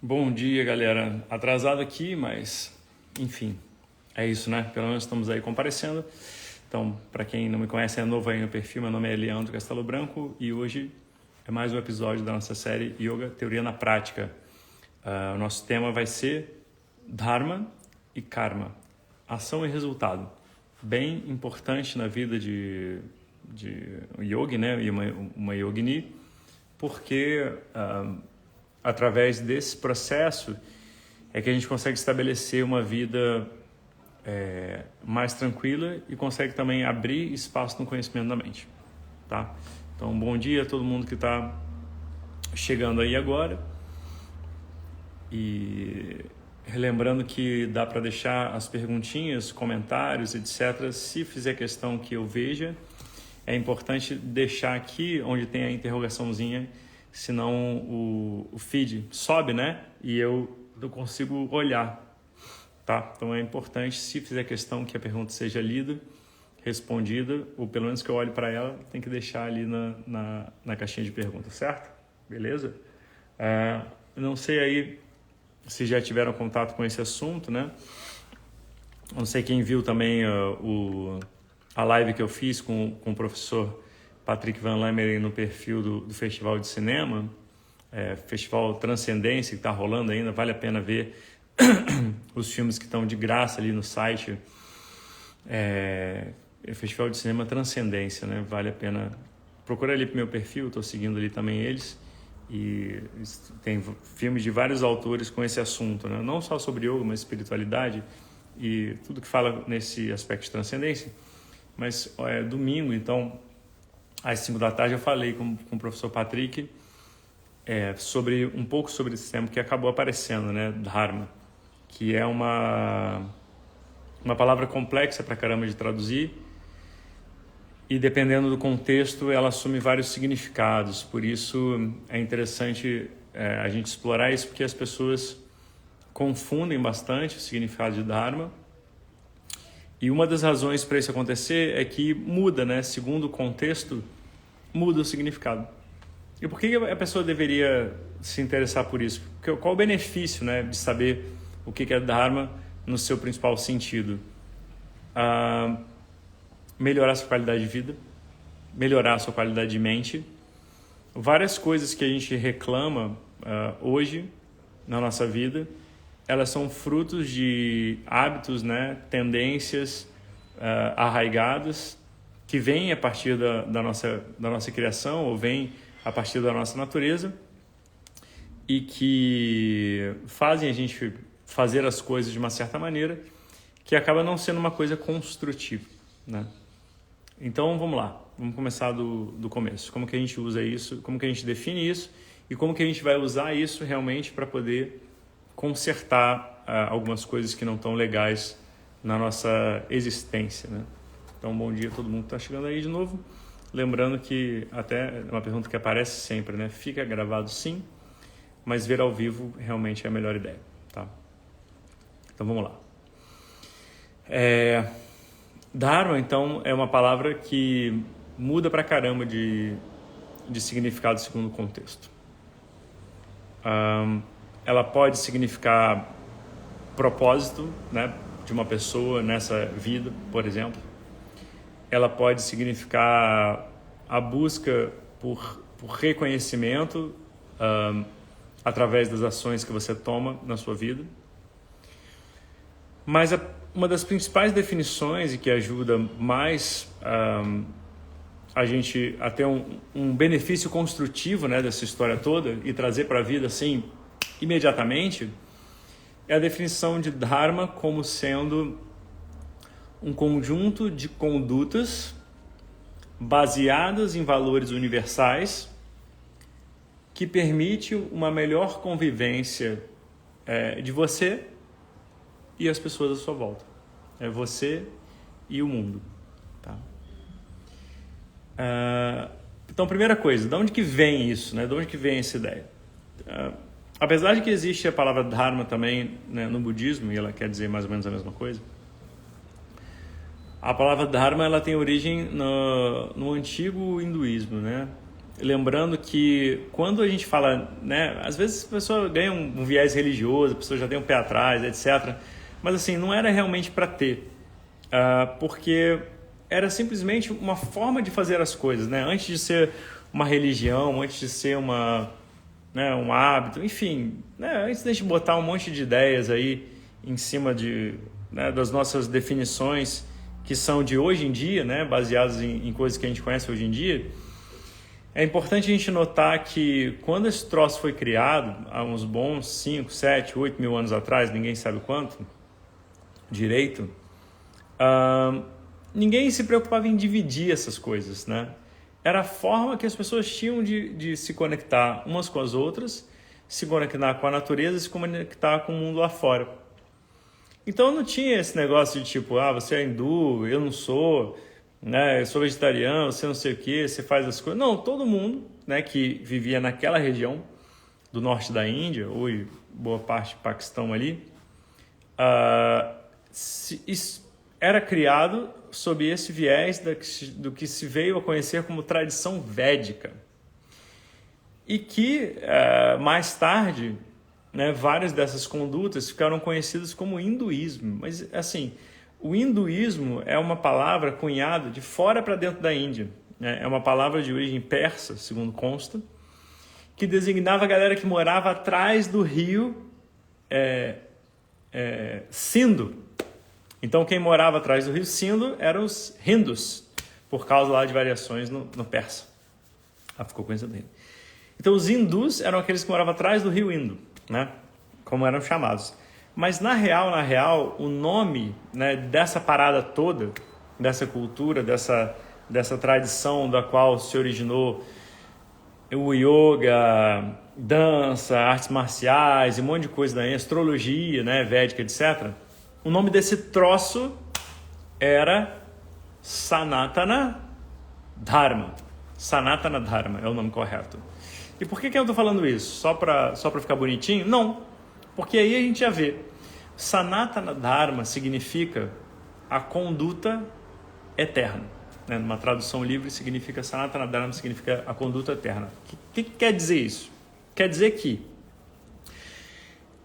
Bom dia, galera. Atrasado aqui, mas enfim, é isso, né? Pelo menos estamos aí comparecendo. Então, para quem não me conhece, é novo aí no perfil, meu nome é Leandro Castelo Branco e hoje é mais um episódio da nossa série Yoga Teoria na Prática. O nosso tema vai ser Dharma e Karma, ação e resultado. Bem importante na vida de um yogi, né? E uma yogini, porque através desse processo é que a gente consegue estabelecer uma vida mais tranquila e consegue também abrir espaço no conhecimento da mente, tá? Então, bom dia a todo mundo que está chegando aí agora e relembrando que dá para deixar as perguntinhas, comentários, etc. Se fizer questão que eu veja, é importante deixar aqui onde tem a interrogaçãozinha, senão o feed sobe, né? E eu não consigo olhar, tá? Então é importante, se fizer questão que a pergunta seja lida, respondida, ou pelo menos que eu olhe para ela, tem que deixar ali na caixinha de perguntas, certo? Beleza? Não sei aí se já tiveram contato com esse assunto, né? Não sei quem viu também a live que eu fiz com o professor Patrick Van Lemeren no perfil do Festival de Cinema, Festival Transcendência, que está rolando ainda, vale a pena ver os filmes que estão de graça ali no site. Festival de Cinema Transcendência, né? Vale a pena. Procura ali pro meu perfil, estou seguindo ali também eles. E tem filmes de vários autores com esse assunto, né? Não só sobre yoga, mas espiritualidade e tudo que fala nesse aspecto de transcendência. Mas domingo, então, às 5 da tarde, eu falei com o professor Patrick um pouco sobre esse tema que acabou aparecendo, né? Dharma, que é uma palavra complexa pra caramba de traduzir e, dependendo do contexto, ela assume vários significados. Por isso, é interessante a gente explorar isso, porque as pessoas confundem bastante o significado de Dharma. E uma das razões para isso acontecer é que muda, né? Segundo o contexto, muda o significado. E por que a pessoa deveria se interessar por isso? Qual o benefício, né, de saber o que é Dharma no seu principal sentido? Melhorar a sua qualidade de vida, melhorar a sua qualidade de mente. Várias coisas que a gente reclama hoje na nossa vida, elas são frutos de hábitos, né, tendências arraigadas que vêm a partir da nossa criação ou vêm a partir da nossa natureza e que fazem a gente fazer as coisas de uma certa maneira que acaba não sendo uma coisa construtiva, né? Então, vamos lá. Vamos começar do começo. Como que a gente usa isso, como que a gente define isso e como que a gente vai usar isso realmente para poder consertar algumas coisas que não estão legais na nossa existência, né? Então, bom dia a todo mundo que está chegando aí de novo. Lembrando que até é uma pergunta que aparece sempre, né? Fica gravado sim, mas ver ao vivo realmente é a melhor ideia, tá? Então, vamos lá. Dharma, então, é uma palavra que muda pra caramba de significado segundo o contexto. Ela pode significar propósito, né, de uma pessoa nessa vida, por exemplo. Ela pode significar a busca por reconhecimento através das ações que você toma na sua vida. Mas uma das principais definições e que ajuda mais a gente a ter um benefício construtivo, né, dessa história toda e trazer para a vida assim imediatamente é a definição de Dharma como sendo um conjunto de condutas baseadas em valores universais que permite uma melhor convivência de você e as pessoas à sua volta. É você e o mundo. Tá? Então, primeira coisa, de onde que vem isso? Né? De onde que vem essa ideia? Apesar de que existe a palavra Dharma também, né, no budismo, e ela quer dizer mais ou menos a mesma coisa, a palavra Dharma ela tem origem no antigo hinduísmo, né? lembrando que quando a gente fala, né, às vezes a pessoa ganha um viés religioso, a pessoa já tem um pé atrás, etc. Mas assim, não era realmente para ter, porque era simplesmente uma forma de fazer as coisas, né? Antes de ser uma religião, antes de ser né, um hábito, enfim, né, antes de a gente botar um monte de ideias aí em cima né, das nossas definições que são de hoje em dia, né, baseadas em coisas que a gente conhece hoje em dia, é importante a gente notar que quando esse troço foi criado, há uns bons 5, 7, 8 mil anos atrás, ninguém sabe quanto direito, ninguém se preocupava em dividir essas coisas, né? Era a forma que as pessoas tinham de se conectar umas com as outras, se conectar com a natureza e se conectar com o mundo lá fora. Então não tinha esse negócio de tipo, você é hindu, eu não sou, né? Eu sou vegetariano, você não sei o que, você faz as coisas. Não, todo mundo, né, que vivia naquela região do norte da Índia, ou boa parte do Paquistão ali, era criado sob esse viés do que se veio a conhecer como tradição védica. E que, mais tarde, né, várias dessas condutas ficaram conhecidas como hinduísmo. Mas, assim, o hinduísmo é uma palavra cunhada de fora para dentro da Índia. Né? É uma palavra de origem persa, segundo consta, que designava a galera que morava atrás do rio Sindo. Então, quem morava atrás do rio Sindo eram os hindus, por causa lá de variações no persa. Ficou conhecido ainda. Então, os hindus eram aqueles que moravam atrás do rio Indo, né? Como eram chamados. Mas, na real, o nome, né, dessa parada toda, dessa cultura, dessa tradição da qual se originou o yoga, dança, artes marciais, um monte de coisa daí, astrologia, né, védica, etc., o nome desse troço era Sanatana Dharma. Sanatana Dharma é o nome correto. E por que eu estou falando isso? Só para ficar bonitinho? Não, porque aí a gente já vê. Sanatana Dharma significa a conduta eterna. Né? Numa tradução livre significa Sanatana Dharma significa a conduta eterna. O que quer dizer isso? Quer dizer que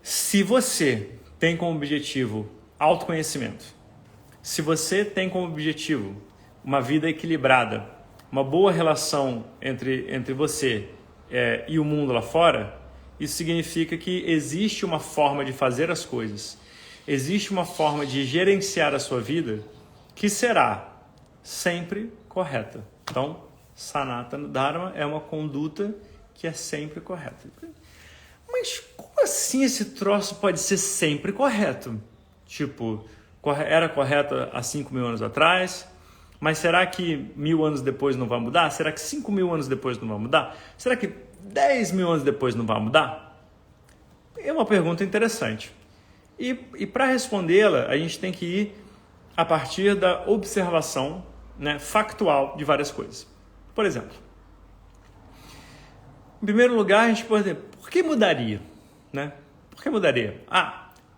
se você tem como objetivo autoconhecimento, se você tem como objetivo uma vida equilibrada, uma boa relação entre você e o mundo lá fora, isso significa que existe uma forma de fazer as coisas, existe uma forma de gerenciar a sua vida que será sempre correta. Então, Sanatana Dharma é uma conduta que é sempre correta. Mas como assim esse troço pode ser sempre correto? Tipo, era correto há 5 mil anos atrás, mas será que 1000 anos depois não vai mudar? Será que 5 mil anos depois não vai mudar? Será que 10 mil anos depois não vai mudar? É uma pergunta interessante. E para respondê-la, a gente tem que ir a partir da observação, né, factual de várias coisas. Por exemplo, em primeiro lugar, a gente pode dizer, por que mudaria? Né? Por que mudaria?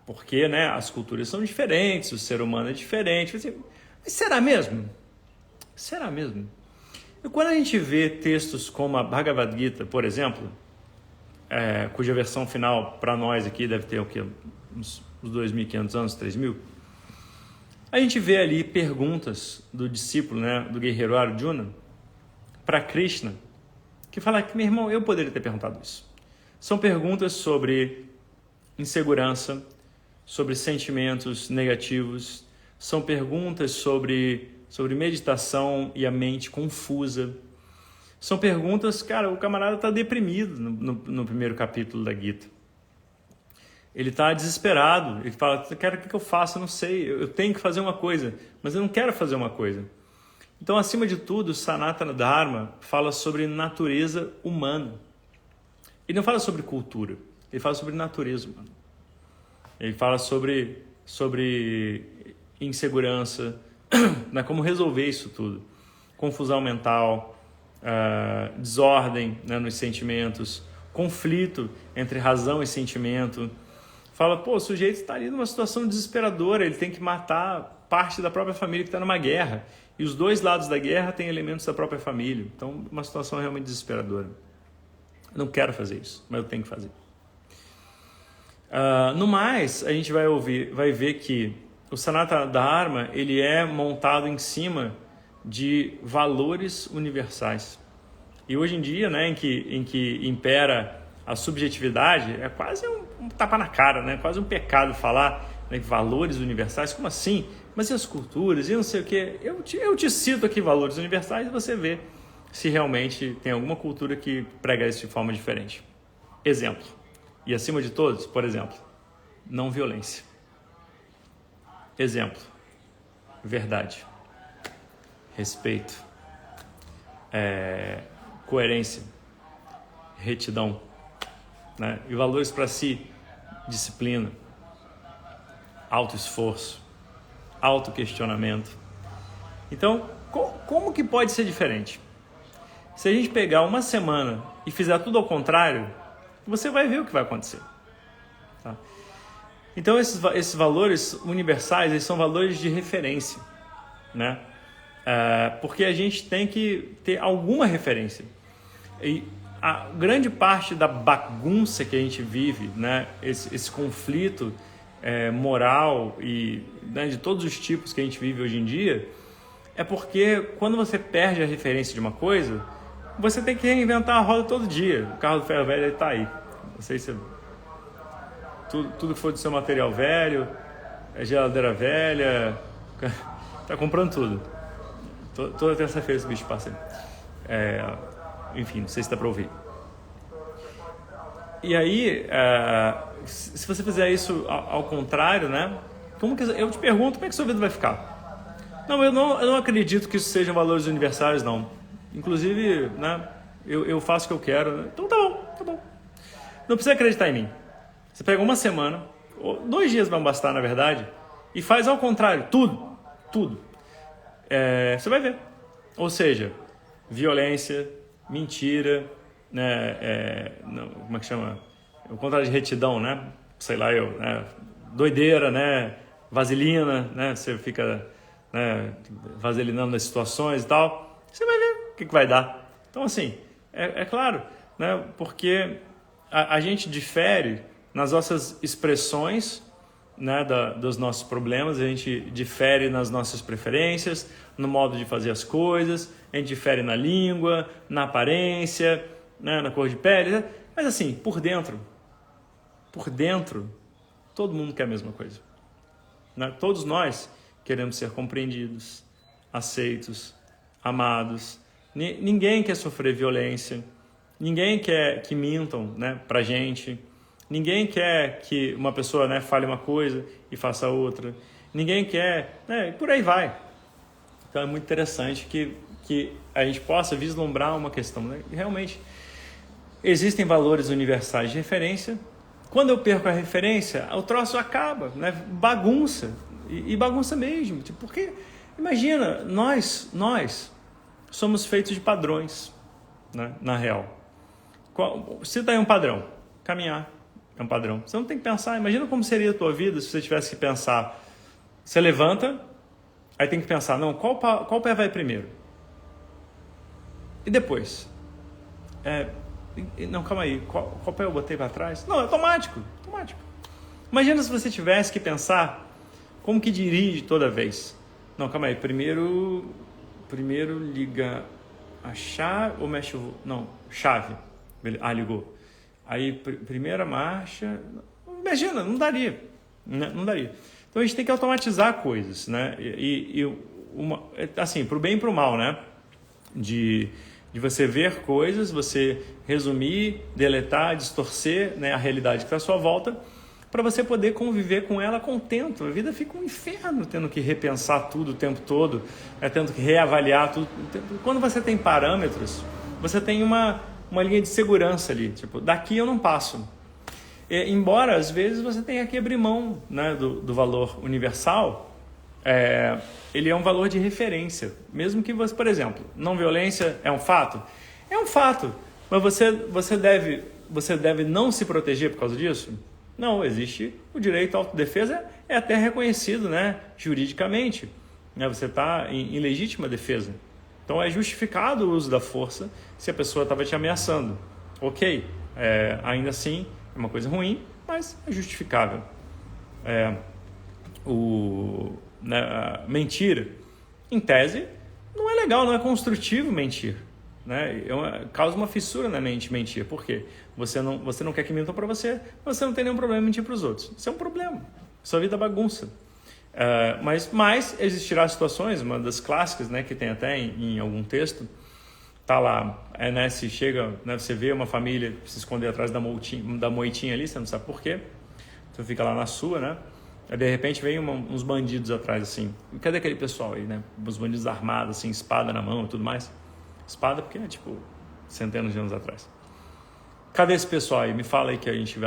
Porque, né, as culturas são diferentes, o ser humano é diferente. Mas será mesmo? Será mesmo? E quando a gente vê textos como a Bhagavad Gita, por exemplo, cuja versão final para nós aqui deve ter o quê? Uns 2.500 anos, 3.000, a gente vê ali perguntas do discípulo, né, do guerreiro Arjuna, para Krishna, que fala que, meu irmão, eu poderia ter perguntado isso. São perguntas sobre insegurança, sobre sentimentos negativos, são perguntas sobre meditação e a mente confusa. São perguntas, cara, o camarada está deprimido no primeiro capítulo da Gita. Ele está desesperado, ele fala, cara, o que eu faço? Eu não sei, eu tenho que fazer uma coisa, mas eu não quero fazer uma coisa. Então, acima de tudo, Sanatana Dharma fala sobre natureza humana. Ele não fala sobre cultura, ele fala sobre natureza humana. Ele fala sobre insegurança, né, como resolver isso tudo. Confusão mental, desordem, né, nos sentimentos, conflito entre razão e sentimento. Fala, o sujeito está ali numa situação desesperadora, ele tem que matar parte da própria família que está numa guerra. E os dois lados da guerra têm elementos da própria família. Então, uma situação realmente desesperadora. Eu não quero fazer isso, mas eu tenho que fazer. No mais, a gente vai ver que o Sanatana Dharma ele é montado em cima de valores universais. E hoje em dia, né, em que impera a subjetividade, é quase um tapa na cara, né? Quase um pecado falar, né, valores universais. Como assim? Mas e as culturas? E não sei o quê? Eu te cito aqui valores universais e você vê se realmente tem alguma cultura que prega isso de forma diferente. Exemplo. E acima de todos, por exemplo, não violência. Exemplo. Verdade. Respeito. Coerência. Retidão. Né? E valores para si. Disciplina. Autoesforço. Autoquestionamento. Então, como que pode ser diferente? Se a gente pegar uma semana e fizer tudo ao contrário, você vai ver o que vai acontecer. Tá? Então, esses valores universais, eles são valores de referência, né? Porque a gente tem que ter alguma referência. E a grande parte da bagunça que a gente vive, né? Esse conflito moral e, né, de todos os tipos que a gente vive hoje em dia, é porque quando você perde a referência de uma coisa, você tem que reinventar a roda todo dia. O carro do ferro velho está aí. Não sei se tudo que for do seu material velho, geladeira velha, tá comprando tudo. Toda terça-feira esse bicho passa aí. Enfim, não sei se dá para ouvir. E aí, se você fizer isso ao contrário, né? Eu te pergunto, como é que sua vida vai ficar? Eu não acredito que isso sejam valores universais, não. Inclusive, né, eu faço o que eu quero. Né? Então tá bom. Não precisa acreditar em mim. Você pega uma semana, ou 2 dias vão bastar, na verdade, e faz ao contrário, tudo. Você vai ver. Ou seja, violência, mentira, né, como é que chama? O contrário de retidão, né? Sei lá né? Doideira, né? Vaselina, né? Você fica, né, vaselinando as situações e tal. Você vai ver o que vai dar. Então, assim, é claro, né? Porque a gente difere nas nossas expressões, né, dos nossos problemas, a gente difere nas nossas preferências, no modo de fazer as coisas, a gente difere na língua, na aparência, né, na cor de pele, né? Mas assim, por dentro, todo mundo quer a mesma coisa. Né? Todos nós queremos ser compreendidos, aceitos, amados. Ninguém quer sofrer violência, ninguém quer que mintam, né, pra gente. Ninguém quer que uma pessoa, né, fale uma coisa e faça outra. Ninguém quer, né, e por aí vai. Então é muito interessante que a gente possa vislumbrar uma questão. Né? Realmente, existem valores universais de referência. Quando eu perco a referência, o troço acaba, né? Bagunça. E bagunça mesmo. Porque, imagina, nós somos feitos de padrões, né, na real. Cita aí um padrão. Caminhar. É um padrão. Você não tem que pensar. Imagina como seria a tua vida se você tivesse que pensar. Você levanta, aí tem que pensar, não, qual pé vai primeiro? E depois? Não, calma aí, qual pé eu botei para trás? Não, é automático. Imagina se você tivesse que pensar como que dirige toda vez. Não, calma aí, primeiro liga a chave ou mexe o... Não, chave. Ligou. Aí, primeira marcha... Imagina, não daria. Né? Não daria. Então, a gente tem que automatizar coisas, né? Assim, para o bem e para o mal, né? De você ver coisas, você resumir, deletar, distorcer, né, a realidade que está à sua volta, para você poder conviver com ela contento. A vida fica um inferno tendo que repensar tudo o tempo todo, tendo que reavaliar tudo. Quando você tem parâmetros, você tem uma linha de segurança ali, tipo, daqui eu não passo. Embora, às vezes, você tenha que abrir mão, né, do valor universal, ele é um valor de referência. Mesmo que você, por exemplo, não violência é um fato? É um fato, mas você deve não se proteger por causa disso? Não, existe o direito à autodefesa, é até reconhecido, né, juridicamente. Né, você está em legítima defesa. Então é justificado o uso da força se a pessoa estava te ameaçando. Ok, ainda assim é uma coisa ruim, mas é justificável. A mentira, em tese, não é legal, não é construtivo mentir. Né? Causa uma fissura na mente mentir. Por quê? Você não quer que mintam para você, você não tem nenhum problema em mentir para os outros. Isso é um problema. Sua vida é bagunça. Mas existirá situações, uma das clássicas, né, que tem até em algum texto, tá lá, né, se chega, né, você vê uma família se esconder atrás da moitinha ali, você não sabe por quê, você fica lá na sua, né, aí de repente vem uns bandidos atrás assim, e cadê aquele pessoal aí, né, os bandidos armados assim, espada na mão e tudo mais, espada porque é tipo centenas de anos atrás, cadê esse pessoal aí, me fala aí que a gente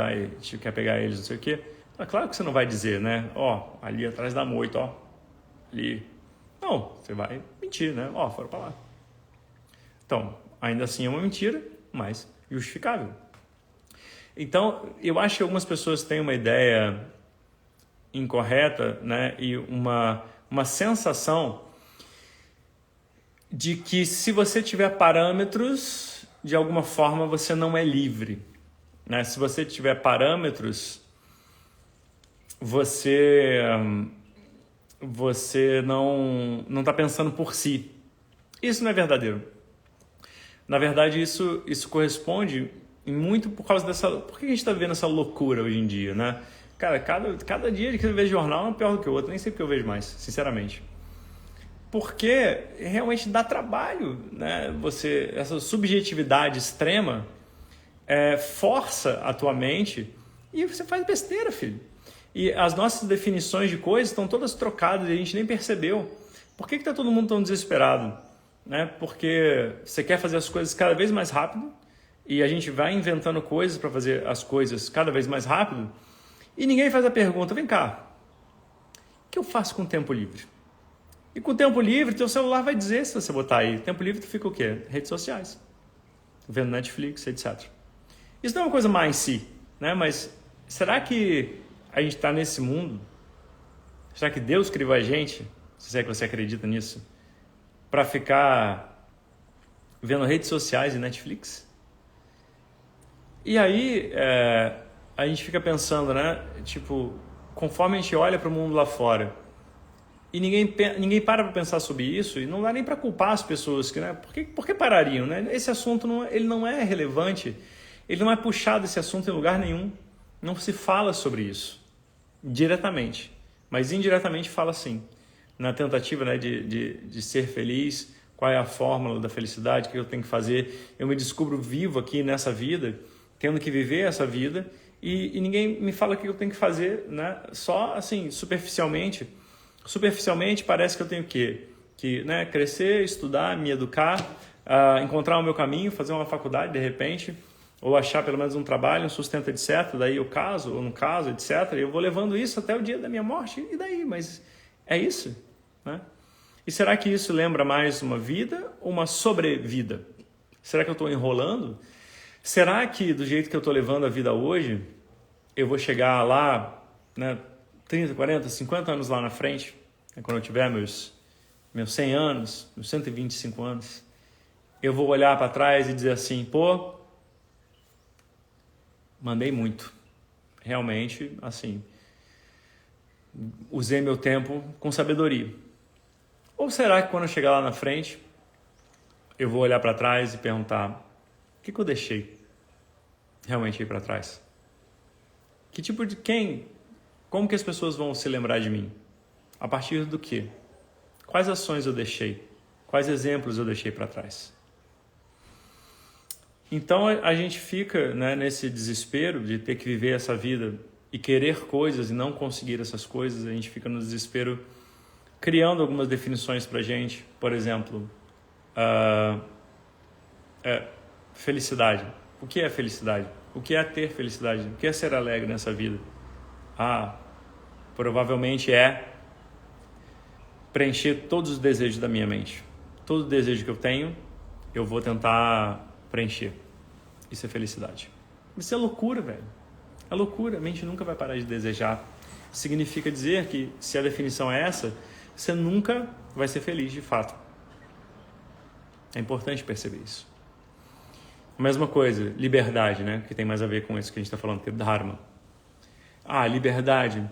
quer pegar eles, não sei o quê. É claro que você não vai dizer, né? Ali atrás da moita, ali. Não, você vai mentir, né? Foram para lá. Então, ainda assim é uma mentira, mas justificável. Então, eu acho que algumas pessoas têm uma ideia incorreta, né? E uma sensação de que se você tiver parâmetros, de alguma forma você não é livre. Né? Se você tiver parâmetros, você não está pensando por si. Isso não é verdadeiro. Na verdade, isso corresponde muito por causa dessa... Por que a gente está vendo essa loucura hoje em dia, né? Cara, cada dia que eu vejo jornal é pior do que o outro. Nem sei porque eu vejo mais, sinceramente. Porque realmente dá trabalho, né? Essa subjetividade extrema força a tua mente e você faz besteira, filho. E as nossas definições de coisas estão todas trocadas e a gente nem percebeu. Por que está todo mundo tão desesperado? Né? Porque você quer fazer as coisas cada vez mais rápido e a gente vai inventando coisas para fazer as coisas cada vez mais rápido e ninguém faz a pergunta, vem cá, o que eu faço com o tempo livre? E com o tempo livre, teu celular vai dizer se você botar aí. Tempo livre, tu fica o quê? Redes sociais. Vendo Netflix, etc. Isso não é uma coisa má em si, né? Mas será que a gente está nesse mundo? Será que Deus criou a gente? Se é que você acredita nisso? Para ficar vendo redes sociais e Netflix? E aí a gente fica pensando, né? Tipo, conforme a gente olha para o mundo lá fora e ninguém para pensar sobre isso e não dá nem para culpar as pessoas, que, né? Por que parariam? Né? Esse assunto ele não é relevante, ele não é puxado esse assunto em lugar nenhum, não se fala sobre isso. Diretamente, mas indiretamente fala sim. Na tentativa, né, de ser feliz, qual é a fórmula da felicidade, o que eu tenho que fazer. Eu me descubro vivo aqui nessa vida, tendo que viver essa vida e ninguém me fala o que eu tenho que fazer, né? Só assim, superficialmente. Superficialmente parece que eu tenho que né, crescer, estudar, me educar, encontrar o meu caminho, fazer uma faculdade de repente, ou achar pelo menos um trabalho, um sustento, etc. Daí eu caso, ou não caso, etc. Eu vou levando isso até o dia da minha morte, e daí? Mas é isso, né? E será que isso lembra mais uma vida ou uma sobrevida? Será que eu estou enrolando? Será que do jeito que eu estou levando a vida hoje, eu vou chegar lá, né, 30, 40, 50 anos lá na frente, né, quando eu tiver meus 100 anos, meus 125 anos, eu vou olhar para trás e dizer assim, pô, mandei muito. Realmente, assim, usei meu tempo com sabedoria. Ou será que quando eu chegar lá na frente, eu vou olhar para trás e perguntar, o que eu deixei realmente aí para trás? Que tipo de quem? Como que as pessoas vão se lembrar de mim? A partir do quê? Quais ações eu deixei? Quais exemplos eu deixei para trás? Então a gente fica, né, nesse desespero de ter que viver essa vida e querer coisas e não conseguir essas coisas. A gente fica no desespero criando algumas definições para a gente. Por exemplo, felicidade. O que é felicidade? O que é ter felicidade? O que é ser alegre nessa vida? Provavelmente é preencher todos os desejos da minha mente. Todo desejo que eu tenho, eu vou tentar preencher. Isso é felicidade. Isso é loucura, velho. É loucura, a mente nunca vai parar de desejar. Significa dizer que, se a definição é essa, você nunca vai ser feliz de fato. É importante perceber isso. A mesma coisa, liberdade, né? Que tem mais a ver com isso que a gente está falando, que é Dharma. Liberdade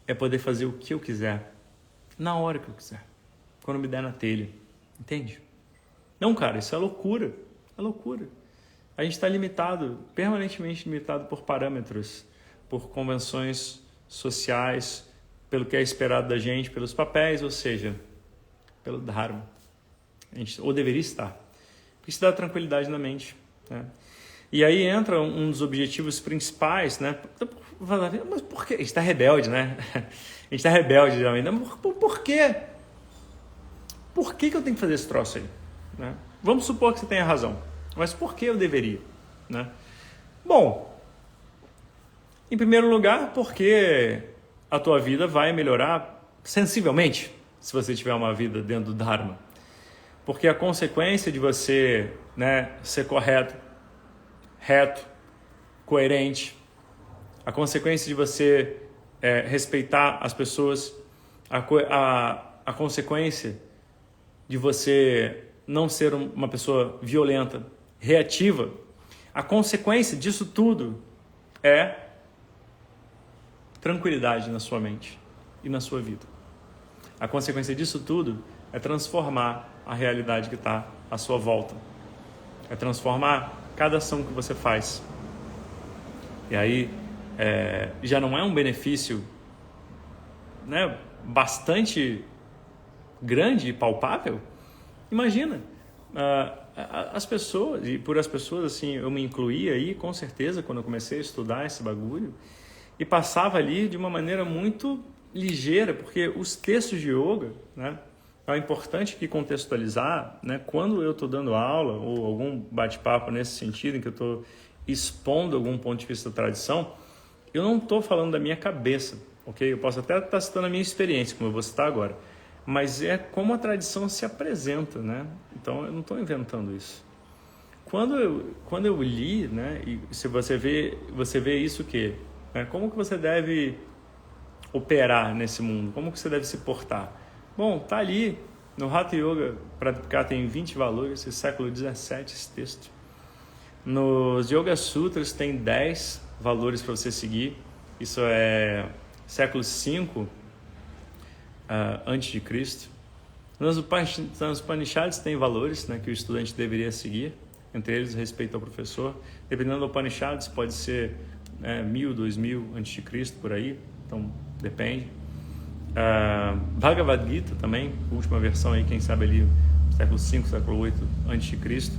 é poder fazer o que eu quiser, na hora que eu quiser, quando me der na telha. Entende? Não, cara, isso é loucura. É loucura. A gente está limitado, permanentemente limitado por parâmetros, por convenções sociais, pelo que é esperado da gente, pelos papéis, ou seja, pelo Dharma. Ou deveria estar. Porque isso dá tranquilidade na mente. Né? E aí entra um dos objetivos principais, né? Mas por quê? A gente está rebelde, né? A gente está rebelde geralmente. Por quê? Por que eu tenho que fazer esse troço aí? Né? Vamos supor que você tenha razão. Mas por que eu deveria? Né? Bom, em primeiro lugar, porque a tua vida vai melhorar sensivelmente se você tiver uma vida dentro do Dharma. Porque a consequência de você, né, ser correto, reto, coerente, a consequência de você respeitar as pessoas, a consequência de você não ser uma pessoa violenta, reativa, a consequência disso tudo é tranquilidade na sua mente e na sua vida. A consequência disso tudo é transformar a realidade que está à sua volta. É transformar cada ação que você faz. E aí já não é um benefício, né, bastante grande e palpável? Imagina, as pessoas, e por as pessoas assim, eu me incluía aí com certeza quando eu comecei a estudar esse bagulho, e passava ali de uma maneira muito ligeira, porque os textos de yoga, né, é importante que contextualizar, né, quando eu estou dando aula ou algum bate-papo nesse sentido, em que eu estou expondo algum ponto de vista da tradição, eu não estou falando da minha cabeça, ok? Eu posso até estar citando a minha experiência, como eu vou citar agora, mas é como a tradição se apresenta, né? Então eu não estou inventando isso. Quando eu li, né, e se você vê isso que, né, como que você deve operar nesse mundo, como que você deve se portar? Bom, tá ali no Hatha Yoga Praticada tem 20 valores, esse século 17 esse texto. Nos Yoga Sutras tem 10 valores para você seguir. Isso é século 5 antes de Cristo. Nos Upanishads tem valores, né, que o estudante deveria seguir. Entre eles, respeito ao professor. Dependendo do Upanishads, pode ser 1000, 2000 antes de Cristo, por aí. Então, depende. Bhagavad Gita também, última versão aí, quem sabe ali, século 5, século 8 antes de Cristo.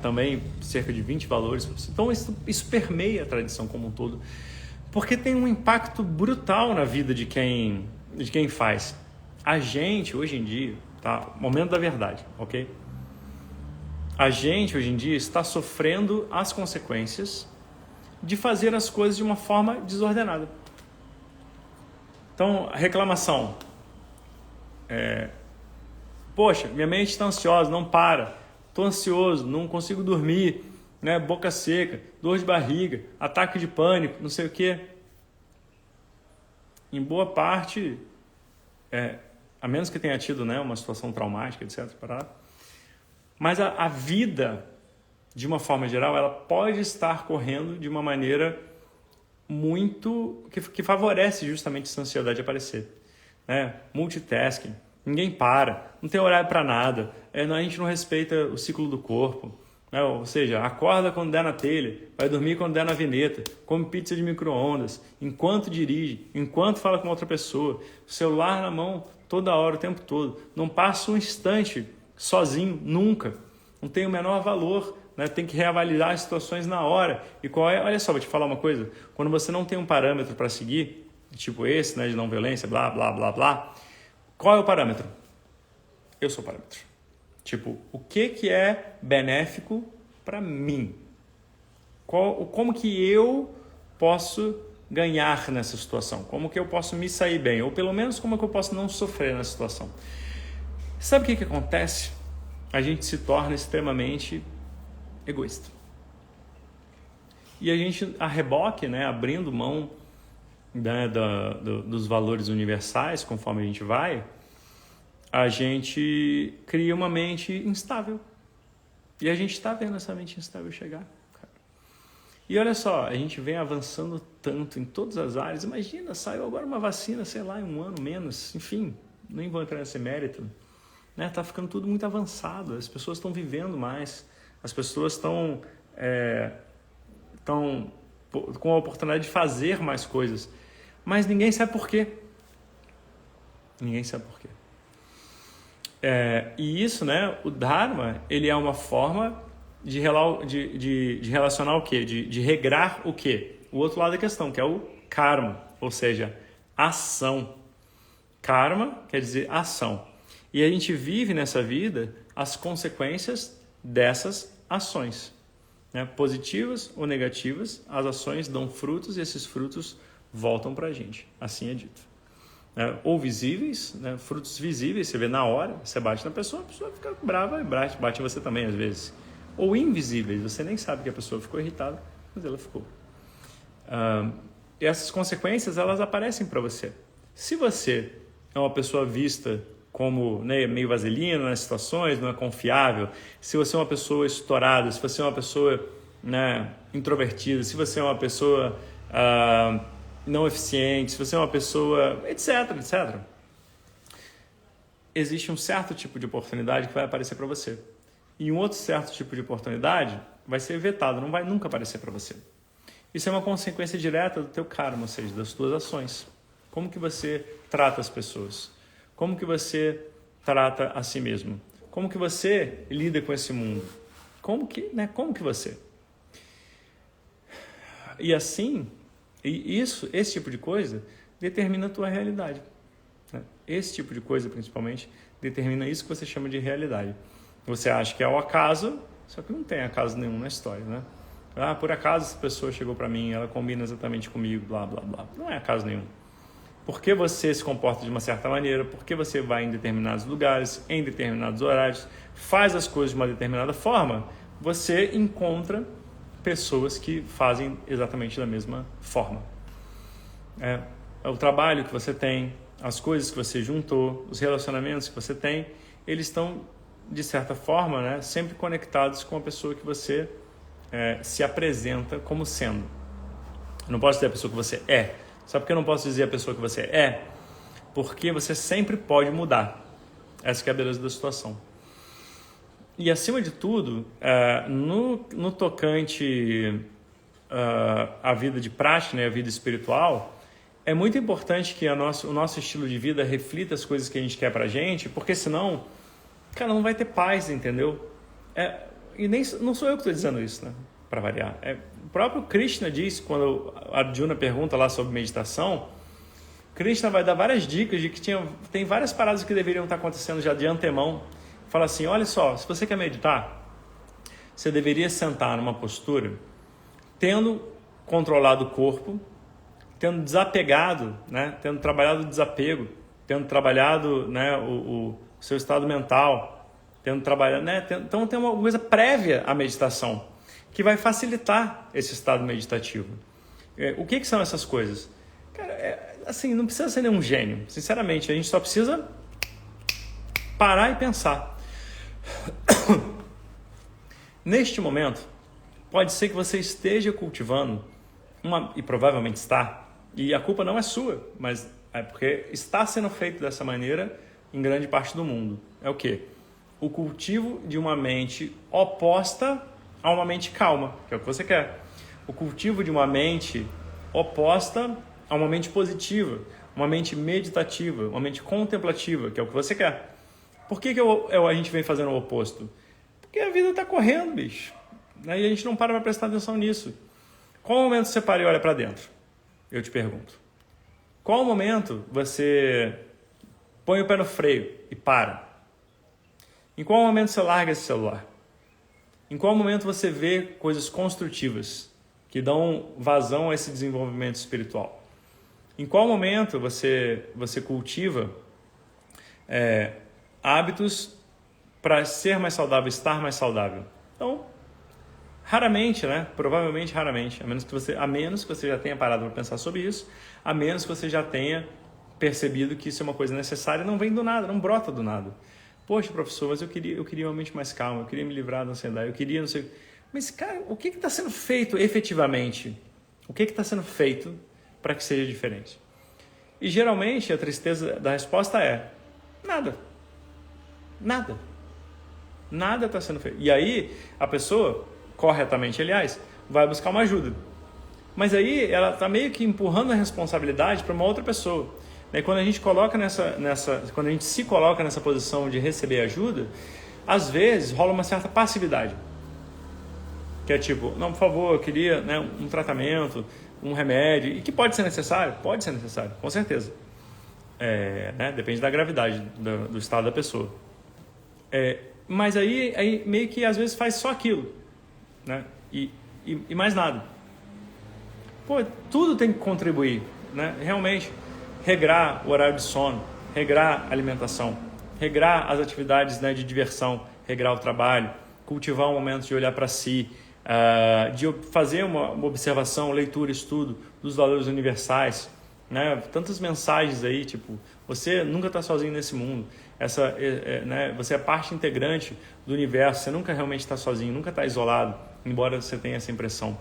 Também cerca de 20 valores. Então isso permeia a tradição como um todo, porque tem um impacto brutal na vida de quem faz. A gente hoje em dia, tá? Momento da verdade, ok? A gente hoje em dia está sofrendo as consequências de fazer as coisas de uma forma desordenada. Então, a reclamação. Poxa, minha mente está ansiosa, não para. Estou ansioso, não consigo dormir, né? Boca seca, dor de barriga, ataque de pânico, não sei o quê. Em boa parte, a menos que tenha tido, né, uma situação traumática, etc. Mas a vida, de uma forma geral, ela pode estar correndo de uma maneira muito que favorece justamente essa ansiedade aparecer, né? Multitasking, ninguém para, não tem horário para nada, a gente não respeita o ciclo do corpo, né? Ou seja, acorda quando der na telha, vai dormir quando der na vineta, come pizza de micro-ondas, enquanto dirige, enquanto fala com outra pessoa, celular na mão toda hora, o tempo todo, não passa um instante sozinho, nunca, não tem o menor valor, né? Tem que reavaliar as situações na hora. E olha só, vou te falar uma coisa, quando você não tem um parâmetro para seguir, tipo esse, né, de não violência, blá, blá, blá, blá, qual é o parâmetro? Eu sou o parâmetro. Tipo, o que é benéfico para mim? Como que eu posso ganhar nessa situação? Como que eu posso me sair bem? Ou pelo menos como que eu posso não sofrer nessa situação? Sabe o que acontece? A gente se torna extremamente egoísta. E a gente, a reboque, né, abrindo mão, né, dos valores universais, conforme a gente vai, a gente cria uma mente instável. E a gente está vendo essa mente instável chegar. Cara. E olha só, a gente vem avançando tanto em todas as áreas. Imagina, saiu agora uma vacina, sei lá, em um ano menos. Enfim, nem vou entrar nesse mérito. Né? Tá ficando tudo muito avançado. As pessoas estão vivendo mais. As pessoas estão com a oportunidade de fazer mais coisas. Mas ninguém sabe por quê. Ninguém sabe por quê. E isso, né, o Dharma, ele é uma forma de relacionar o quê? De regrar o quê? O outro lado da questão, que é o karma, ou seja, ação. Karma quer dizer ação. E a gente vive nessa vida as consequências dessas ações. Né? Positivas ou negativas, as ações dão frutos e esses frutos voltam para a gente. Assim é dito. Ou visíveis, né? Frutos visíveis, você vê na hora, você bate na pessoa, a pessoa fica brava e bate em você também às vezes. Ou invisíveis, você nem sabe que a pessoa ficou irritada, mas ela ficou. E essas consequências, elas aparecem para você. Se você é uma pessoa vista como, né, meio vaselina nas situações, não é confiável, se você é uma pessoa estourada, se você é uma pessoa, né, introvertida, se você é uma pessoa não eficiente, se você é uma pessoa, etc, etc. Existe um certo tipo de oportunidade que vai aparecer para você. E um outro certo tipo de oportunidade vai ser vetado, não vai nunca aparecer para você. Isso é uma consequência direta do teu karma, ou seja, das tuas ações. Como que você trata as pessoas? Como que você trata a si mesmo? Como que você lida com esse mundo? Como que você? E assim, esse tipo de coisa determina a tua realidade. Né? Esse tipo de coisa, principalmente, determina isso que você chama de realidade. Você acha que é o acaso, só que não tem acaso nenhum na história, né? Por acaso essa pessoa chegou para mim, ela combina exatamente comigo, blá, blá, blá. Não é acaso nenhum. Por que você se comporta de uma certa maneira, por que você vai em determinados lugares, em determinados horários, faz as coisas de uma determinada forma, você encontra pessoas que fazem exatamente da mesma forma. É o trabalho que você tem, as coisas que você juntou, os relacionamentos que você tem, eles estão, de certa forma, né, sempre conectados com a pessoa que você se apresenta como sendo. Eu não posso dizer a pessoa que você é. Sabe por que eu não posso dizer a pessoa que você é? Porque você sempre pode mudar. Essa que é a beleza da situação. E, acima de tudo, no tocante à vida de prática, né, a vida espiritual, é muito importante que o nosso estilo de vida reflita as coisas que a gente quer pra gente, porque senão, cara, não vai ter paz, entendeu? E não sou eu que estou dizendo isso, né, para variar. O próprio Krishna diz, quando a Arjuna pergunta lá sobre meditação, Krishna vai dar várias dicas de que tem várias paradas que deveriam estar acontecendo já de antemão. Fala assim, olha só, se você quer meditar, você deveria sentar numa postura, tendo controlado o corpo, tendo desapegado, né, tendo trabalhado o desapego, tendo trabalhado, né, o seu estado mental, tendo trabalhado, né, então tem uma coisa prévia à meditação, que vai facilitar esse estado meditativo. O que são essas coisas? Cara, assim, não precisa ser nenhum gênio, sinceramente, a gente só precisa parar e pensar. Neste momento, pode ser que você esteja cultivando e provavelmente está, e a culpa não é sua, mas é porque está sendo feito dessa maneira em grande parte do mundo. É o quê? O cultivo de uma mente oposta a uma mente calma, que é o que você quer. O cultivo de uma mente oposta a uma mente positiva, uma mente meditativa, uma mente contemplativa, que é o que você quer. Por que a gente vem fazendo o oposto? Porque a vida está correndo, bicho. E a gente não para prestar atenção nisso. Qual momento você para e olha para dentro? Eu te pergunto. Qual momento você põe o pé no freio e para? Em qual momento você larga esse celular? Em qual momento você vê coisas construtivas que dão vazão a esse desenvolvimento espiritual? Em qual momento você cultiva hábitos para ser mais saudável, estar mais saudável? Então, Raramente, né? Provavelmente raramente, a menos que você já tenha parado para pensar sobre isso, a menos que você já tenha percebido que isso é uma coisa necessária, não vem do nada, não brota do nada. Poxa, professor, mas eu queria uma mente mais calma, eu queria me livrar da ansiedade, eu queria não sei... Mas, cara, o que está sendo feito efetivamente? O que está sendo feito para que seja diferente? E geralmente a tristeza da resposta é nada. Nada. Nada está sendo feito. E aí a pessoa, corretamente aliás, vai buscar uma ajuda. Mas aí ela está meio que empurrando a responsabilidade para uma outra pessoa. E quando a gente quando a gente se coloca nessa posição de receber ajuda, às vezes rola uma certa passividade. Que é tipo, não, por favor, eu queria, né, um tratamento, um remédio, e que pode ser necessário? Pode ser necessário, com certeza. Né, depende da gravidade do estado da pessoa. Mas aí meio que às vezes faz só aquilo, né, e mais nada. Pô, tudo tem que contribuir, né, realmente. Regrar o horário de sono, regrar a alimentação, regrar as atividades, né, de diversão, regrar o trabalho, cultivar um momento de olhar para si, de fazer uma observação, leitura, estudo dos valores universais, né? Tantas mensagens aí, tipo, você nunca está sozinho nesse mundo, né? Você é parte integrante do universo, você nunca realmente está sozinho, nunca está isolado, embora você tenha essa impressão.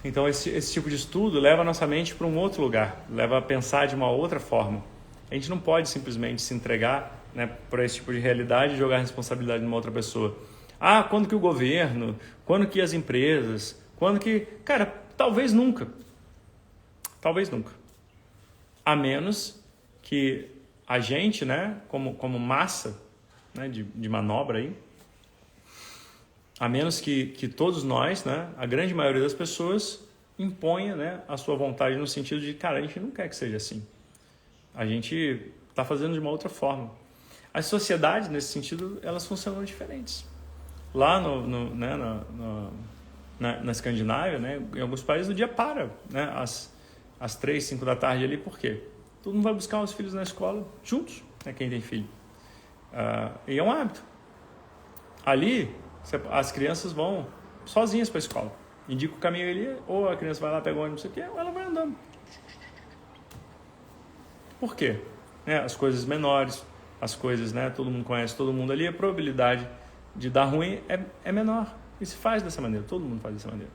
Então esse tipo de estudo leva a nossa mente para um outro lugar, leva a pensar de uma outra forma. A gente não pode simplesmente se entregar, né, para esse tipo de realidade e jogar a responsabilidade numa outra pessoa. Quando que o governo, quando que as empresas, quando que... Cara, talvez nunca. Talvez nunca. A menos que a gente, né, como massa, né, de manobra aí, a menos que todos nós, né, a grande maioria das pessoas, imponha, né, a sua vontade no sentido de, cara, a gente não quer que seja assim. A gente está fazendo de uma outra forma. As sociedades, nesse sentido, elas funcionam diferentes. Lá na Escandinávia, né, em alguns países, o dia para, né, às 3, 5 da tarde ali. Por quê? Todo mundo vai buscar os filhos na escola juntos, né, quem tem filho. E é um hábito. Ali, as crianças vão sozinhas para a escola. Indica o caminho ali, ou a criança vai lá, pega o ônibus, não sei o quê, ou ela vai andando. Por quê? Né, as coisas menores, as coisas, né, todo mundo conhece todo mundo ali, a probabilidade de dar ruim é menor. E se faz dessa maneira, todo mundo faz dessa maneira.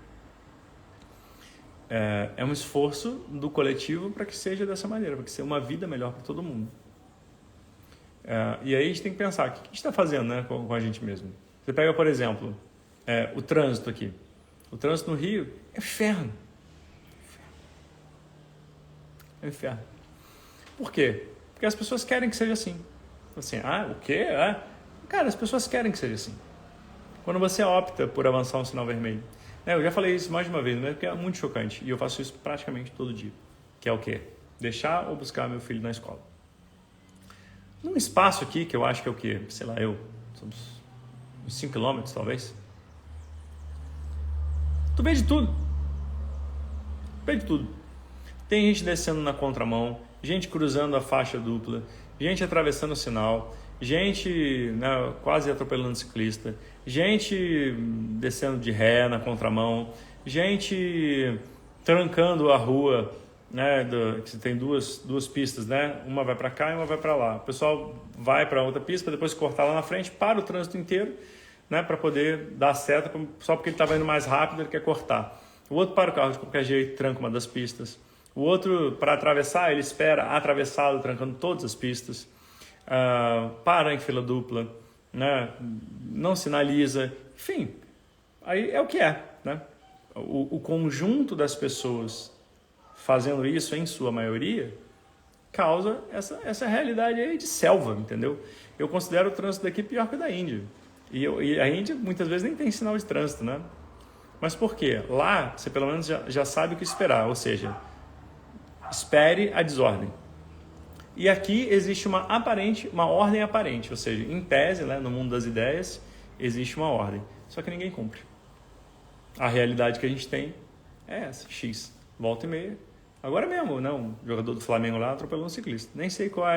É um esforço do coletivo para que seja dessa maneira, para que seja uma vida melhor para todo mundo. E aí a gente tem que pensar, o que a gente está fazendo, né, com a gente mesmo? Você pega, por exemplo, o trânsito aqui. O trânsito no Rio é inferno. É inferno. Por quê? Porque as pessoas querem que seja assim. Assim, o quê? Cara, as pessoas querem que seja assim. Quando você opta por avançar um sinal vermelho. Eu já falei isso mais de uma vez, mas é muito chocante. E eu faço isso praticamente todo dia. Que é o quê? Deixar ou buscar meu filho na escola. Num espaço aqui, que eu acho que é o quê? Sei lá, uns 5 quilômetros, talvez. Tu vê de tudo. Vê de tudo. Tem gente descendo na contramão, gente cruzando a faixa dupla, gente atravessando o sinal, gente, né, quase atropelando ciclista, gente descendo de ré na contramão, gente trancando a rua, né, que tem duas pistas, né, uma vai para cá e uma vai para lá. O pessoal vai para outra pista para depois cortar lá na frente, para o trânsito inteiro, né, para poder dar seta, só porque ele estava indo mais rápido ele quer cortar. O outro para o carro de qualquer jeito, tranca uma das pistas. O outro, para atravessar, ele espera atravessado, trancando todas as pistas. Para em fila dupla, né? Não sinaliza. Enfim, aí é o que é, né? O conjunto das pessoas fazendo isso, em sua maioria, causa essa realidade aí de selva, entendeu? Eu considero o trânsito daqui pior que o da Índia. E a Índia muitas vezes nem tem sinal de trânsito, né? Mas por quê? Lá você pelo menos já sabe o que esperar, ou seja, espere a desordem. E aqui existe uma ordem aparente, ou seja, em tese, né, no mundo das ideias, existe uma ordem, só que ninguém cumpre. A realidade que a gente tem é essa, X, volta e meia. Agora mesmo, né, um jogador do Flamengo lá atropelou um ciclista. Nem sei qual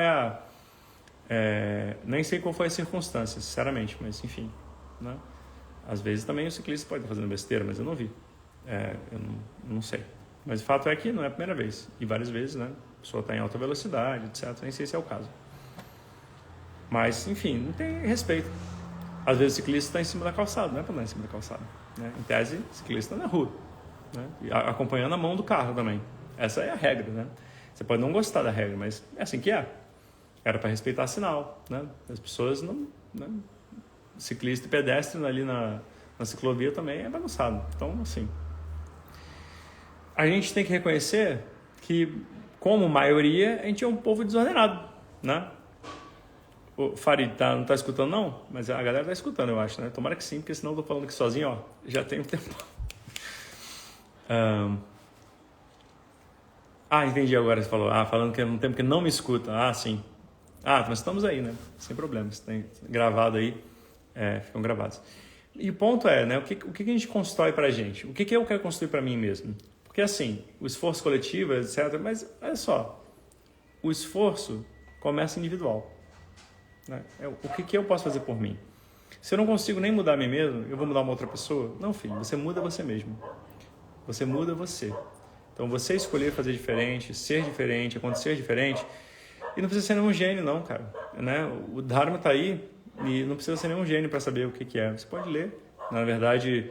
nem sei qual foi a circunstância, sinceramente, mas enfim, né? Às vezes também o ciclista pode estar fazendo besteira, mas eu não vi. Eu não sei. Mas o fato é que não é a primeira vez. E várias vezes, né? A pessoa está em alta velocidade, etc. Nem sei se é o caso. Mas, enfim, não tem respeito. Às vezes o ciclista está em cima da calçada, não é para andar em cima da calçada. Né? Em tese, o ciclista está na rua. Né? E acompanhando a mão do carro também. Essa é a regra, né? Você pode não gostar da regra, mas é assim que é. Era para respeitar sinal, né? As pessoas não... Né? Ciclista e pedestre ali na ciclovia também é bagunçado. Então, assim... A gente tem que reconhecer que, como maioria, a gente é um povo desordenado, né? O Farid não está escutando, não? Mas a galera está escutando, eu acho, né? Tomara que sim, porque senão eu estou falando aqui sozinho, ó. Já tem um tempo. Entendi agora. Você falou. Falando que é um tempo que não me escuta. Sim. Mas estamos aí, né? Sem problemas. Tem gravado aí. Ficam gravados. E o ponto é, né? O que a gente constrói pra gente? O que eu quero construir para mim mesmo? Porque assim, o esforço coletivo, etc. Mas olha só, o esforço começa individual. Né? O que eu posso fazer por mim? Se eu não consigo nem mudar a mim mesmo, eu vou mudar uma outra pessoa? Não, filho, você muda você mesmo. Você muda você. Então você escolher fazer diferente, ser diferente, acontecer diferente. E não precisa ser nenhum gênio, não, cara. Né? O Dharma tá aí e não precisa ser nenhum gênio para saber o que é. Você pode ler. Na verdade,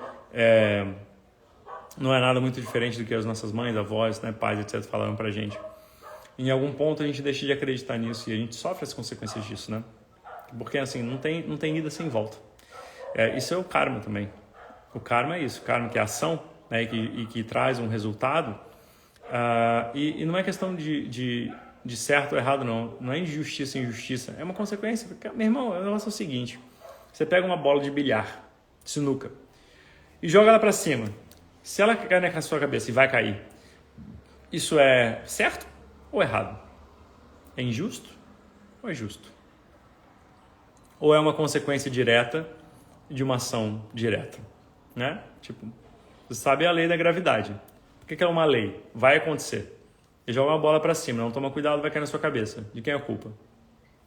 não é nada muito diferente do que as nossas mães, avós, né, pais, etc. falaram pra gente. Em algum ponto a gente deixa de acreditar nisso e a gente sofre as consequências disso, né? Porque assim, não tem ida sem volta. Isso é o karma também. O karma é isso. O karma que é ação, né, e que traz um resultado. E não é questão de certo ou errado, não. Não é injustiça e injustiça. É uma consequência. Porque, meu irmão, o negócio é o seguinte. Você pega uma bola de bilhar, de sinuca, e joga ela pra cima. Se ela cair na sua cabeça e vai cair, isso é certo ou errado? É injusto ou é justo? Ou é uma consequência direta de uma ação direta? Né? Tipo, você sabe a lei da gravidade. Por que é uma lei? Vai acontecer. E joga uma bola para cima, não toma cuidado, vai cair na sua cabeça. De quem é a culpa?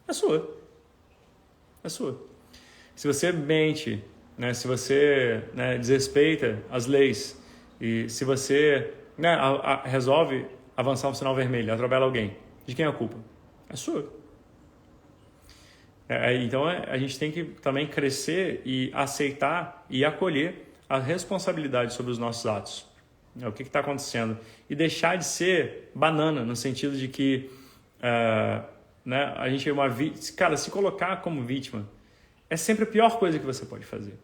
É sua. É sua. Se você mente, né, se você, né, desrespeita as leis, e se você, né, resolve avançar um sinal vermelho, atropela alguém, de quem é a culpa? É sua. Então a gente tem que também crescer e aceitar e acolher a responsabilidade sobre os nossos atos. O que está acontecendo? E deixar de ser banana, no sentido de que né, a gente é uma vítima. Cara, se colocar como vítima é sempre a pior coisa que você pode fazer.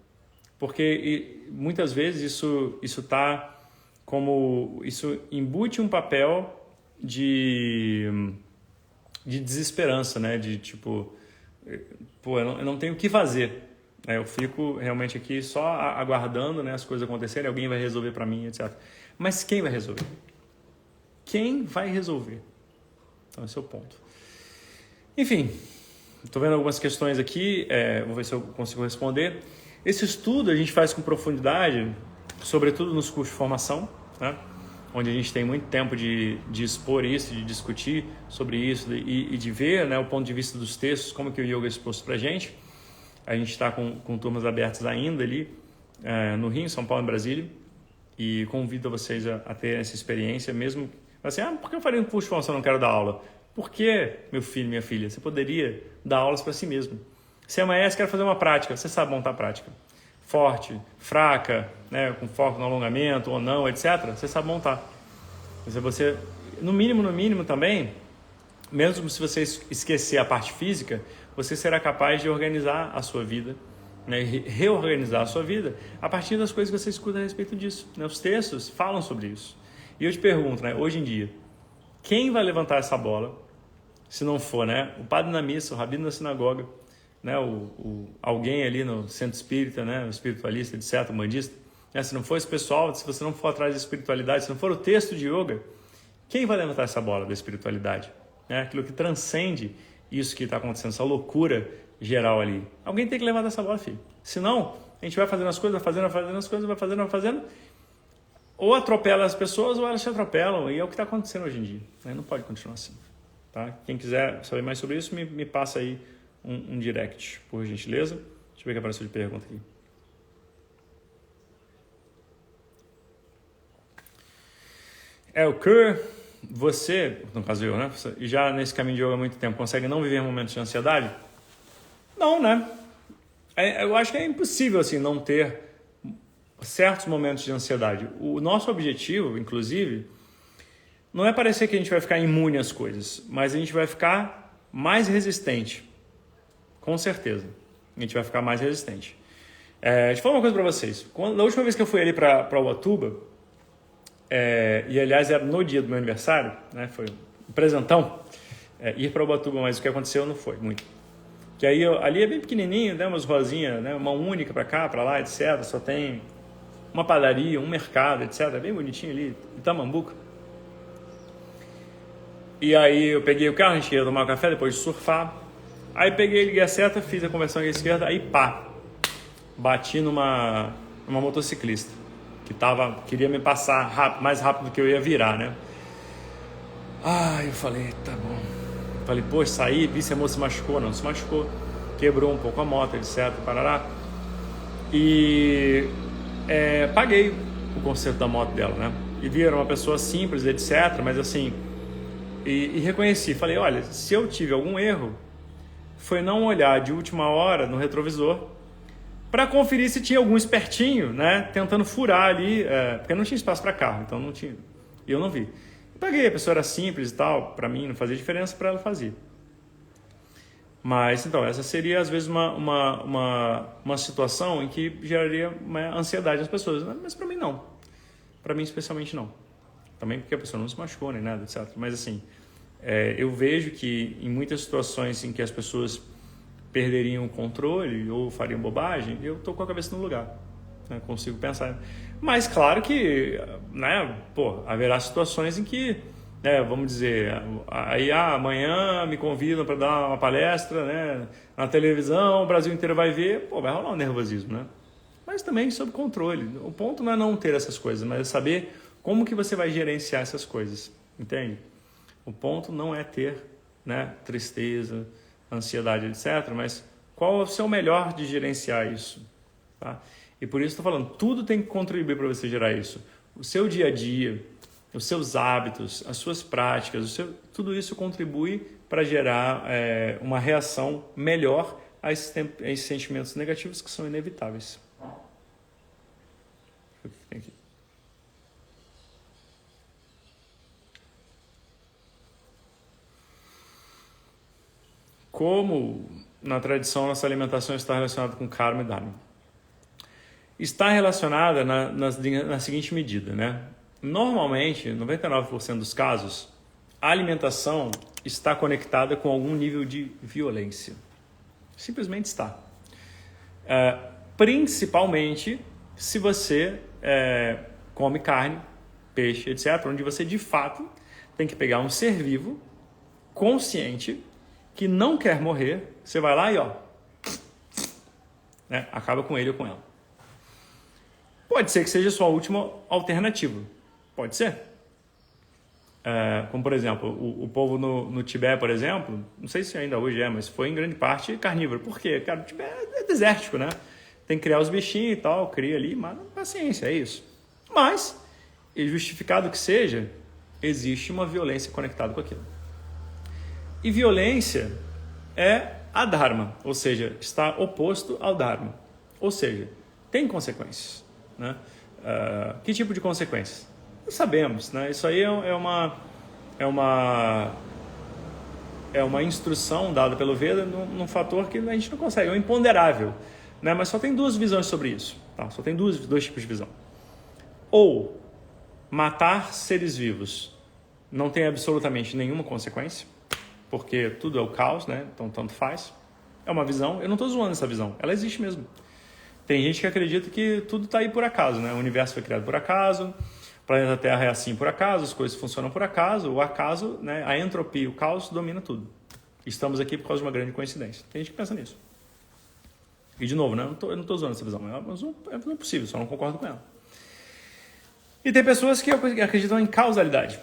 Porque muitas vezes isso tá como... Isso embute um papel de desesperança, né? De tipo... eu não tenho o que fazer. Eu fico realmente aqui só aguardando, né, as coisas acontecerem, alguém vai resolver para mim, etc. Mas quem vai resolver? Quem vai resolver? Então, esse é o ponto. Enfim, estou vendo algumas questões aqui, vou ver se eu consigo responder. Esse estudo a gente faz com profundidade, sobretudo nos cursos de formação, né? Onde a gente tem muito tempo de expor isso, de discutir sobre isso e de ver, né, o ponto de vista dos textos, como que o yoga é exposto para a gente. A gente está com turmas abertas ainda ali no Rio, em São Paulo e Brasília, e convido vocês a ter essa experiência mesmo. Assim, por que eu faria um curso de formação e não quero dar aula? Porque, meu filho, minha filha, você poderia dar aulas para si mesmo. Se amanhã você quer fazer uma prática, você sabe montar a prática. Forte, fraca, né, com foco no alongamento ou não, etc. Você sabe montar. Você, no mínimo também, mesmo se você esquecer a parte física, você será capaz de organizar a sua vida, né, reorganizar a sua vida a partir das coisas que você escuta a respeito disso. Né? Os textos falam sobre isso. E eu te pergunto, né, hoje em dia, quem vai levantar essa bola se não for, né, o padre na missa, o rabino na sinagoga, né, alguém ali no centro espírita, né, o espiritualista, etc., o bandista, né, se não for esse pessoal, se você não for atrás da espiritualidade, se não for o texto de yoga, quem vai levantar essa bola da espiritualidade? Aquilo que transcende isso que está acontecendo, essa loucura geral ali. Alguém tem que levantar essa bola, filho. Senão, a gente vai fazendo as coisas, vai fazendo, ou atropela as pessoas ou elas se atropelam, e é o que está acontecendo hoje em dia. Não pode continuar assim. Tá? Quem quiser saber mais sobre isso, me passa aí um direct, por gentileza. Deixa eu ver o que apareceu de pergunta aqui. O que você, no caso eu, né? Já nesse caminho de yoga há muito tempo, consegue não viver momentos de ansiedade? Não, né? Eu acho que é impossível, assim, não ter certos momentos de ansiedade. O nosso objetivo, inclusive, não é parecer que a gente vai ficar imune às coisas, mas a gente vai ficar mais resistente. Com certeza. A gente vai ficar mais resistente. Deixa eu falar uma coisa para vocês. Da última vez que eu fui ali para Ubatuba, e aliás era no dia do meu aniversário, né, foi um presentão, ir para Ubatuba, mas o que aconteceu não foi muito. Que aí ali é bem pequenininho, né, umas ruazinhas, né, uma única para cá, para lá, etc. Só tem uma padaria, um mercado, etc. É bem bonitinho ali, Itamambuca. E aí eu peguei o carro, a gente ia tomar um café depois de surfar. Aí peguei, liguei a seta, fiz a conversão à esquerda, aí pá, bati numa motociclista que queria me passar mais rápido do que eu ia virar, né? Eu falei, tá bom. Falei, poxa, saí, vi se a moça se machucou. Não se machucou, quebrou um pouco a moto, etc, parará. E paguei o conserto da moto dela, né? E vi, era uma pessoa simples, etc, mas assim, e reconheci, falei, olha, se eu tive algum erro, foi não olhar de última hora no retrovisor para conferir se tinha algum espertinho, né, tentando furar ali, porque não tinha espaço para carro, então não tinha, e eu não vi. Paguei, a pessoa era simples e tal, para mim não fazia diferença, para ela fazia. Mas, então, essa seria às vezes uma situação em que geraria uma ansiedade nas pessoas, mas para mim não, para mim especialmente não. Também porque a pessoa não se machucou nem nada, etc. Mas assim, eu vejo que em muitas situações em que as pessoas perderiam o controle ou fariam bobagem, eu estou com a cabeça no lugar, né? Consigo pensar. Mas claro que, né, haverá situações em que, vamos dizer, aí amanhã me convidam para dar uma palestra, né, na televisão, o Brasil inteiro vai ver, vai rolar um nervosismo, né? Mas também sob controle. O ponto não é não ter essas coisas, mas é saber como que você vai gerenciar essas coisas, entende? O ponto não é ter, né, tristeza, ansiedade, etc., mas qual é o seu melhor de gerenciar isso? Tá? E por isso estou falando, tudo tem que contribuir para você gerar isso. O seu dia a dia, os seus hábitos, as suas práticas, tudo isso contribui para gerar uma reação melhor a esses sentimentos negativos que são inevitáveis. O que tem aqui? Como na tradição nossa alimentação está relacionada com karma e dharma? Está relacionada na seguinte medida, né? Normalmente, 99% dos casos, a alimentação está conectada com algum nível de violência. Simplesmente está. Principalmente se você come carne, peixe, etc., onde você de fato tem que pegar um ser vivo, consciente, que não quer morrer, você vai lá e acaba com ele ou com ela. Pode ser que seja a sua última alternativa. Pode ser. Como, por exemplo, o povo no Tibete, por exemplo, não sei se ainda hoje mas foi em grande parte carnívoro. Por quê? Cara, o Tibete é desértico, né? Tem que criar os bichinhos e tal, cria ali, mas paciência, é isso. Mas, justificado que seja, existe uma violência conectada com aquilo. E violência é a dharma, ou seja, está oposto ao dharma. Ou seja, tem consequências, né? Que tipo de consequências? Não sabemos, né? Isso aí é uma instrução dada pelo Veda num fator que a gente não consegue, é um imponderável, né? Mas só tem duas visões sobre isso, tá? Só tem dois tipos de visão. Ou matar seres vivos não tem absolutamente nenhuma consequência, porque tudo é o caos, né? Então tanto faz. É uma visão, eu não estou zoando essa visão, ela existe mesmo. Tem gente que acredita que tudo está aí por acaso, né? O universo foi criado por acaso, o planeta Terra é assim por acaso, as coisas funcionam por acaso, o acaso, né? A entropia, o caos domina tudo. Estamos aqui por causa de uma grande coincidência. Tem gente que pensa nisso. E de novo, né? Eu não estou zoando essa visão, é impossível, só não concordo com ela. E tem pessoas que acreditam em causalidade,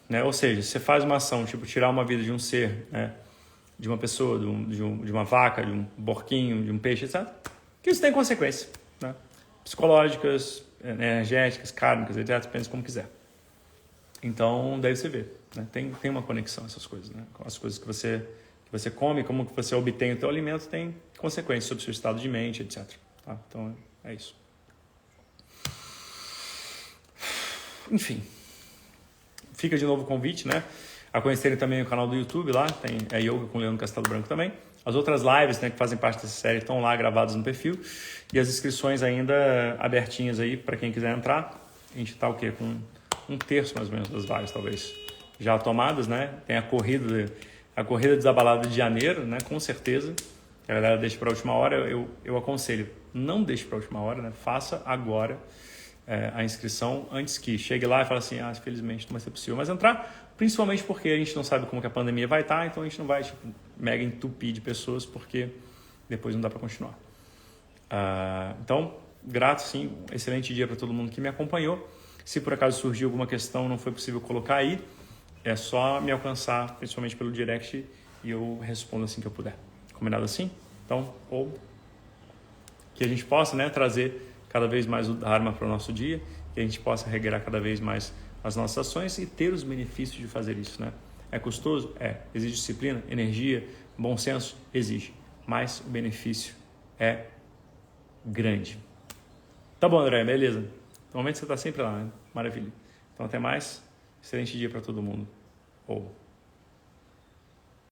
né? Ou seja, você faz uma ação, tipo tirar uma vida de um ser, né? De uma pessoa, de uma vaca, de um porquinho, de um peixe, etc., que isso tem consequências, né? Psicológicas, energéticas, kármicas, etc., pense como quiser. Então, daí você vê, né? Tem uma conexão essas coisas, né? As coisas que você come, como que você obtém o teu alimento, tem consequências sobre o seu estado de mente, etc. Tá? Então, é isso. Enfim, fica de novo o convite, né? A conhecerem também o canal do YouTube lá, tem Yoga com Leandro Castelo Branco também. As outras lives, né, que fazem parte dessa série estão lá gravadas no perfil. E as inscrições ainda abertinhas aí para quem quiser entrar. A gente está o quê? Com um terço mais ou menos das vagas, talvez, já tomadas, né? Tem a corrida desabalada de janeiro, né? Com certeza. A galera deixa para a última hora. Eu aconselho, não deixe para a última hora, né? Faça agora a inscrição antes que chegue lá e fale assim, infelizmente não vai ser possível mais entrar, principalmente porque a gente não sabe como que a pandemia vai estar, então a gente não vai mega entupir de pessoas, porque depois não dá para continuar. Então, grato sim, excelente dia para todo mundo que me acompanhou. Se por acaso surgiu alguma questão, não foi possível colocar aí, é só me alcançar, principalmente pelo direct, e eu respondo assim que eu puder. Combinado assim? Então, ou que a gente possa, né, trazer cada vez mais o Dharma para o nosso dia, que a gente possa regrar cada vez mais as nossas ações e ter os benefícios de fazer isso, né? É custoso? É. Exige disciplina, energia, bom senso? Exige. Mas o benefício é grande. Tá bom, André, beleza. Normalmente você está sempre lá, né? Maravilha. Então até mais. Excelente dia para todo mundo. Ou